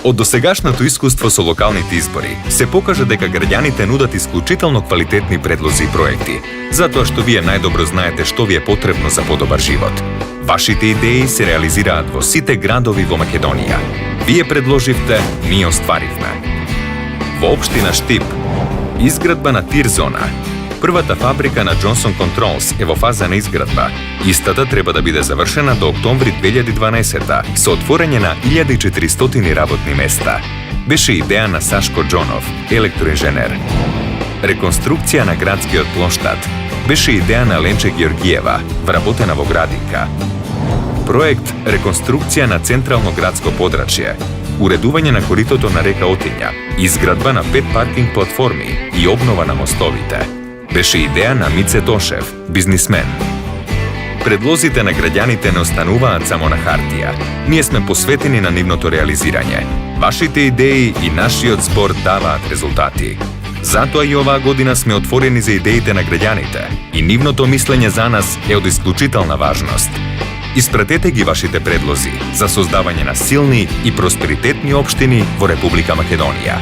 Од досегашното искуство со локалните избори се покажа дека граѓаните нудат исклучително квалитетни предлози и проекти, затоа што вие најдобро знаете што ви е потребно за подобар живот. Вашите идеи се реализираат во сите градови во Македонија. Вие предложивте, ние остваривме. Во општина Штип, изградба на тир зона. Првата фабрика на Johnson Controls е во фаза на изградба. Истата треба да биде завршена до октомври 2012 со отворање на 1400 работни места. Беше идеја на Сашко Джонов, електроинженер. Реконструкција на градскиот плоштад. Беше идеја на Ленче Георгиева, вработена во Градинка. Проект реконструкција на централно градско подрачје. Уредување на коритото на река Отиња, изградба на 5 паркинг платформи и обнова на мостовите. Беше идеја на Мице Тошев, бизнисмен. Предлозите на граѓаните не остануваат само на хартија. Ние сме посветени на нивното реализирање. Вашите идеи и нашиот збор даваат резултати. Затоа и оваа година сме отворени за идеите на граѓаните и нивното мислење за нас е од исклучителна важност. Испратете ги вашите предлози за создавање на силни и просперитетни општини во Република Македонија.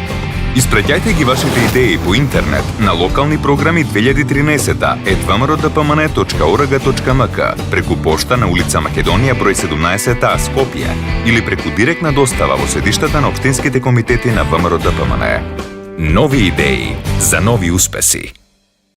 Испраќајте ги вашите идеи по интернет на локални програми 2013@vmrodpmn.org.mk, преку пошта на улица Македонија број 17А Скопје или преку директна достава во седиштата на општинските комитети на ВМРО-ДПМН. Нови идеи за нови успеси.